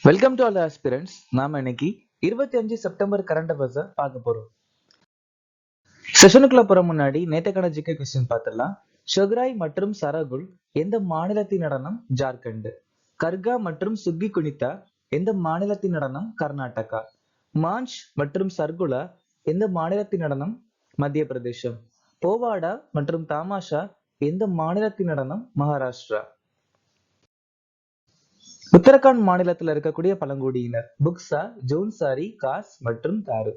Welcome to all aspirants. நாம இன்னைக்கு 25 September current affairs பார்க்க போறோம். செஷனுக்குள்ள போற முன்னாடி நேத்துக்கான ஜிகே கொஸ்டின் பார்த்துடலாம். ஷொக்ராய் மற்றும் சரகுல் எந்த மாநிலத்தின் நடனம்? ஜார்க்கண்ட். கர்கா மற்றும் சுக்கி குனிதா எந்த மாநிலத்தின் நடனம்? கர்நாடகா. மாஞ்ச் மற்றும் சர்குலா எந்த மாநிலத்தின் நடனம்? மத்திய பிரதேசம். போவாடா மற்றும் தாமாஷா எந்த மாநிலத்தின் நடனம்? மகாராஷ்டிரா. உத்தரகாண்ட் மாநிலத்தில் இருக்கக்கூடிய பழங்குடியினர் புக்சா, ஜோன்சாரி, காஸ் மற்றும் தாரு.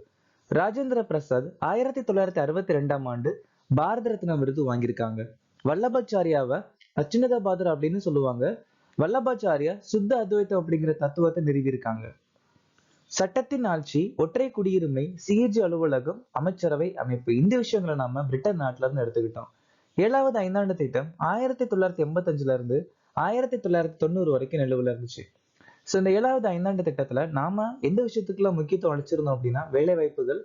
ராஜேந்திர பிரசாத் 1962ஆம் ஆண்டு பாரத ரத்னா விருது வாங்கியிருக்காங்க. வல்லபாச்சாரியாவை அச்சுனத பாதர் அப்படின்னு சொல்லுவாங்க. வல்லபாச்சாரியா சுத்த அத்வைத்தம் அப்படிங்கிற தத்துவத்தை நிறுவியிருக்காங்க. சட்டத்தின் ஆட்சி, ஒற்றை குடியுரிமை, சிஏஜி அலுவலகம், அமைச்சரவை அமைப்பு, இந்த விஷயங்களை நாம பிரிட்டன் நாட்டுல இருந்து எடுத்துக்கிட்டோம். 7வது ஐந்தாண்டு திட்டம் 1985ல இருந்து 1990 வரைக்கும் நிலுவையில் இருந்துச்சு. ஸோ இந்த 7வது ஐந்தாண்டு திட்டத்துல நாம எந்த விஷயத்துக்குலாம் முக்கியத்துவம் அளிச்சிருந்தோம் அப்படின்னா, வேலை வாய்ப்புகள்,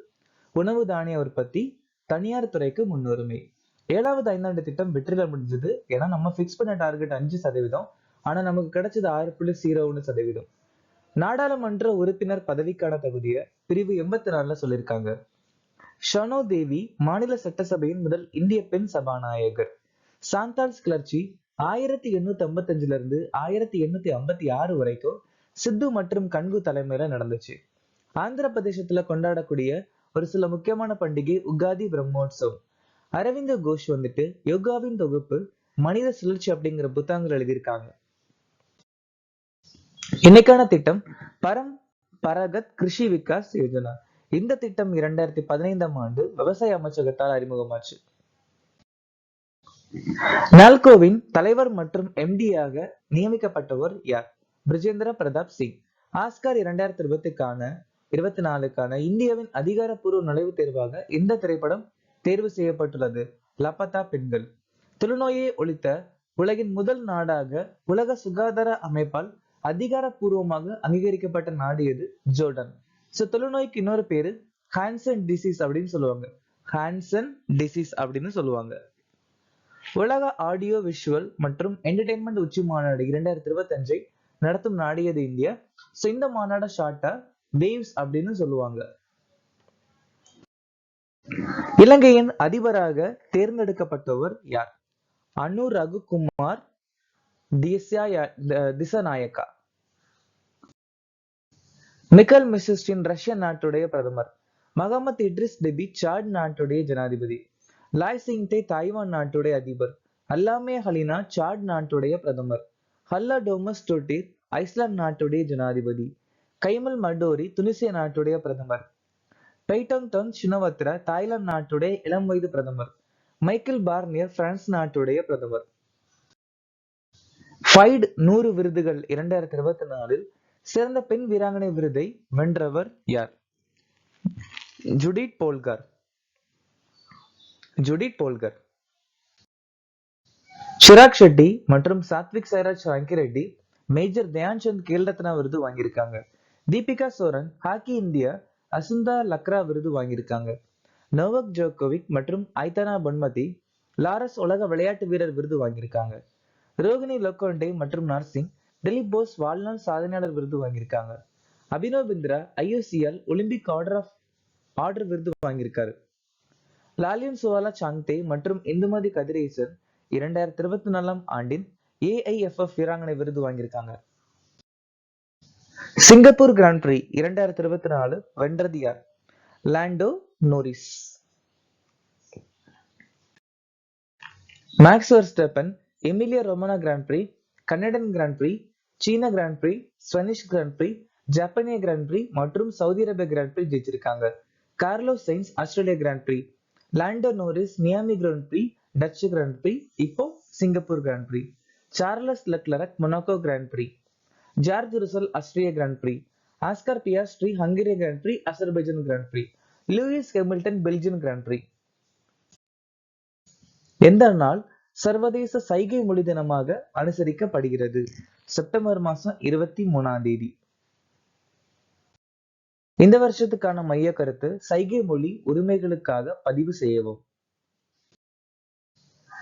உணவு தானிய உற்பத்தி, தனியார் துறைக்கு முன்னுரிமை. 7வது ஐந்தாண்டு திட்டம் வெற்றில முடிஞ்சது. ஏன்னா நம்ம பிக்ஸ் பண்ண டார்கெட் 5%, ஆனா நமக்கு கிடைச்சது 6.01%. நாடாளுமன்ற உறுப்பினர் பதவிக்கான தகுதிய பிரிவு 84ல சொல்லியிருக்காங்க. ஷனோ தேவி மாநில சட்டசபையின் முதல் இந்திய பெண் சபாநாயகர். சாந்தால்ஸ் கிளர்ச்சி 1855ல இருந்து 1856 வரைக்கும் சித்து மற்றும் கன்கு தலைமையில நடந்துச்சு. ஆந்திர பிரதேசத்துல கொண்டாடக்கூடிய ஒரு சில முக்கியமான பண்டிகை உகாதி, பிரம்மோற்சவம். அரவிந்த கோஷ் யோகாவின் தொகுப்பு, மனித சுழற்சி அப்படிங்கிற புத்தகங்கள் எழுதியிருக்காங்க. இன்னைக்கான திட்டம் பரம் பரகத் கிருஷி விகாஸ் யோஜனா. இந்த திட்டம் 2015ஆம் ஆண்டு விவசாய அமைச்சகத்தால் அறிமுகமாச்சு. நால்கோவின் தலைவர் மற்றும் எம்டியாக நியமிக்கப்பட்டவர் யார்? பிரிஜேந்திர பிரதாப் சிங். ஆஸ்கார் 2024க்கான இந்தியாவின் அதிகாரப்பூர்வ நுழைவுத் தேர்வாக இந்த திரைப்படம் தேர்வு செய்யப்பட்டுள்ளது. லபதா பெண்கள். தொழுநோயை ஒழித்த உலகின் முதல் நாடாக உலக சுகாதார அமைப்பால் அதிகாரப்பூர்வமாக அங்கீகரிக்கப்பட்ட நாடு எது? ஜோர்டன். சோ தொழுநோய்க்கு இன்னொரு பேரு ஹான்சன் டிசீஸ் அப்படின்னு சொல்லுவாங்க. ஹான்சன் டிசீஸ் அப்படின்னு சொல்லுவாங்க. உலக ஆடியோ விஷுவல் மற்றும் என்டர்டைன்மெண்ட் உச்சி மாநாடு 2025 நடத்தும் நாடு எது? இந்தியா. சோ இந்த மாநாட ஷார்ட்டா வேவ்ஸ் அப்படின்னு சொல்லுவாங்க. இலங்கையின் அதிபராக தேர்ந்தெடுக்கப்பட்டவர் யார்? அனு ரகுகுமார் திசநாயக்கா. மிக்கல் மிசிஸ்டின் ரஷ்ய நாட்டுடைய பிரதமர். மகமது இட்ரிஸ் டெபி சாட் நாட்டுடைய ஜனாதிபதி. லாய் சிங்தே தாய்வான் நாட்டுடைய அதிபர். அல்லாமே ஹலினா சாட் நாட்டுடைய பிரதமர். ஹல்லா டோமஸ் டோட்டிர் ஐஸ்லாந்து நாட்டுடைய ஜனாதிபதி. கைமல் மடோரி துனிசிய நாட்டுடைய பிரதமர். பெய்டோங் தொங் ஷினவத்ரா தாய்லாந்து நாட்டுடைய இளம் வயது பிரதமர். மைக்கேல் பார்னியர் பிரான்ஸ் நாட்டுடைய பிரதமர். ஃபைட் 100 விருதுகள் 2024 சிறந்த பெண் வீராங்கனை விருதை வென்றவர் யார்? Judith Polgar. சிராக் ஷெட்டி மற்றும் சாத்விக் சாய்ராஜ் ராங்கிரெட்டி மேஜர் தயான்சந்த் கேல் ரத்னா விருது வாங்கியிருக்காங்க. தீபிகா சோரன் ஹாக்கி இந்தியா அசுந்தா லக்ரா விருது வாங்கியிருக்காங்க. நோவக் ஜோகோவிக் மற்றும் ஐதானா பொன்மதி லாரஸ் உலக விளையாட்டு வீரர் விருது வாங்கியிருக்காங்க. ரோஹினி லோகோண்டே மற்றும் நர்சிங் திலீப் போஸ் வாழ்நாள் சாதனையாளர் விருது வாங்கியிருக்காங்க. Abhinav Bindra IOCL Olympic order விருது வாங்கியிருக்காரு. லாலியன் சுவாலா சாங்தே மற்றும் இந்துமதி கதிரேசன் 2024ஆம் ஆண்டின் AIFF வீராங்கனை விருது வாங்கியிருக்காங்க. சிங்கப்பூர் கிராண்ட் பிரி 2024 வென்றது யார்? Lando Norris. Max Verstappen Emilia Romagna Grand Prix, Canadian Grand Prix, சீனா Grand Prix, Spanish Grand Prix, ஜப்பானிய கிராண்ட் பிரி மற்றும் சவுதி அரேபியா கிராண்ட் பிரி ஜெயிச்சிருக்காங்க. கார்லோஸ் சைன்ஸ் ஆஸ்திரேலியா கிராண்ட் பிரி, லாண்டோ நோரிஸ் மியாமி கிராண்ட் பிரி, டச் கிராண்ட் பிரி, இப்போ சிங்கப்பூர் கிராண்ட் பிரி. சார்லஸ் லெக்லரக் மொனாக்கோ கிராண்ட் பிரி, ஜார்ஜ் ருசல் ஆஸ்திரேலியா கிராண்ட் பிரி, ஆஸ்கர் பியாஸ்ட்ரி ஹங்கேரிய கிராண்ட் பிரி, அசர்பைஜான் கிராண்ட் பிரி, லூயிஸ் ஹாமில்டன் பெல்ஜியன் கிராண்ட் பிரி. எந்த நாள் சர்வதேச சைகை மொழி தினமாக அனுசரிக்கப்படுகிறது? செப்டம்பர் மாசம் 23ஆம் தேதி. இந்த வருஷத்துக்கான மைய கருத்து சைகை மொழி உரிமைகளுக்காக பதிவு செய்யவும்.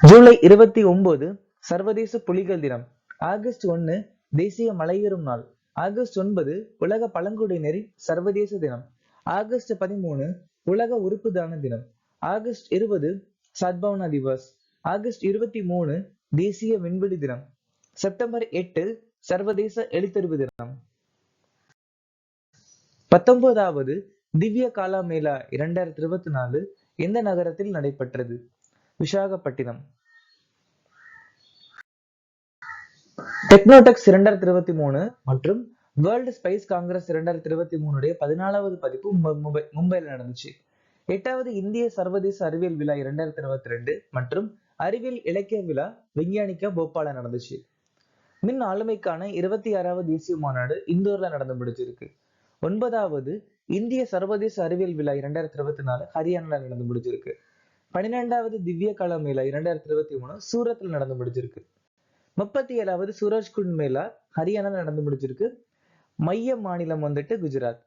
ஜூலை 29 சர்வதேச புலிகள் தினம். ஆகஸ்ட் 1 தேசிய மலையேறும் நாள். ஆகஸ்ட் 9 உலக பழங்குடியினரின் சர்வதேச தினம். ஆகஸ்ட் 13 உலக உறுப்பு தான தினம். ஆகஸ்ட் 20 சத்பாவனா திவஸ். ஆகஸ்ட் 23 தேசிய விண்வெளி தினம். செப்டம்பர் 8 சர்வதேச எழுத்தறிவு தினம். 19வது திவ்ய காலா மேளா 2024 எந்த நகரத்தில் நடைபெற்றது? விசாகப்பட்டினம். டெக்னோடெக்ஸ் 2023 மற்றும் வேர்ல்டு ஸ்பைஸ் காங்கிரஸ் 2023 14வது பதிப்பு மும்பைல நடந்துச்சு. 8வது இந்திய சர்வதேச அறிவியல் விழா 2022 மற்றும் அறிவியல் இலக்கிய விழா விஞ்ஞானிக்கா போபால நடந்துச்சு. மின் ஆளுமைக்கான 26வது தேசிய மாநாடு இந்தூர்ல நடந்து முடிஞ்சிருக்கு. 9வது இந்திய சர்வதேச அறிவியல் விழா 2024 ஹரியானால நடந்து முடிஞ்சிருக்கு. 12வது திவ்ய கலா மேளா 2023 சூரத்ல நடந்து முடிஞ்சிருக்கு. 37வது சூரஜ்குண்ட் மேளா ஹரியானால நடந்து முடிஞ்சிருக்கு. மைய மாநிலம் குஜராத்.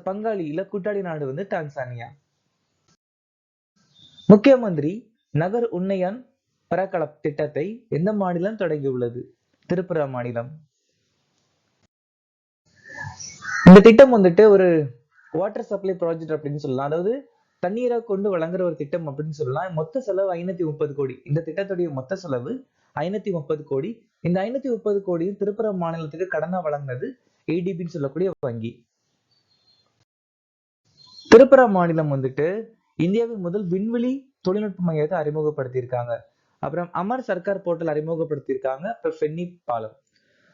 பங்காளியில கூட்டாளி நாடு டான்சானியா. முக்கிய மந்திரி நகர் உன்னயன் பரகலப் திட்டத்தை எந்த மாநிலம் தொடங்கியுள்ளது? திரிபுரா மாநிலம். இந்த திட்டம் ஒரு வாட்டர் சப்ளை ப்ராஜெக்ட் அப்படின்னு சொல்லலாம். அதாவது தண்ணீரை கொண்டு வழங்குற ஒரு திட்டம் அப்படின்னு சொல்லலாம். மொத்த செலவு 530 கோடி. இந்த திட்டத்துடைய மொத்த செலவு 530 கோடி. இந்த 530 கோடியும் திரிபுரா மாநிலத்துக்கு கடனா வழங்கினது ஏடிபின்னு சொல்லக்கூடிய வங்கி. திரிபுரா மாநிலம் இந்தியாவின் முதல் விண்வெளி தொழில்நுட்ப மையத்தை அறிமுகப்படுத்தியிருக்காங்க. அப்புறம் அமர் சர்க்கார் போர்ட்டல் அறிமுகப்படுத்தியிருக்காங்க. அப்புறம் ஃபென்னி பாலம்.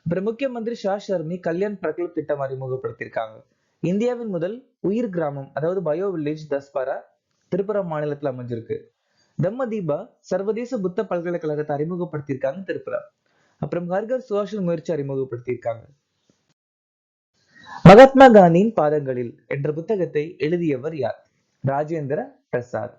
அப்புறம் முக்கிய மந்திரி ஷா ஷர்மி கல்யாண் பிரகல்ப் திட்டம் அறிமுகப்படுத்தியிருக்காங்க. இந்தியாவின் முதல் உயிர் கிராமம் அதாவது பயோ வில்லேஜ் தஸ்பாரா திரிபுரா மாநிலத்தில் அமைஞ்சிருக்கு. தம்மதீபா சர்வதேச புத்த பல்கலைக்கழகத்தை அறிமுகப்படுத்தியிருக்காங்க திரிபுரா. அப்புறம் ஹர்கர் சுவாசல் முயற்சி அறிமுகப்படுத்தியிருக்காங்க. மகாத்மா காந்தியின் பாதங்களில் என்ற புத்தகத்தை எழுதியவர் யார்? ராஜேந்திர பிரசாத்.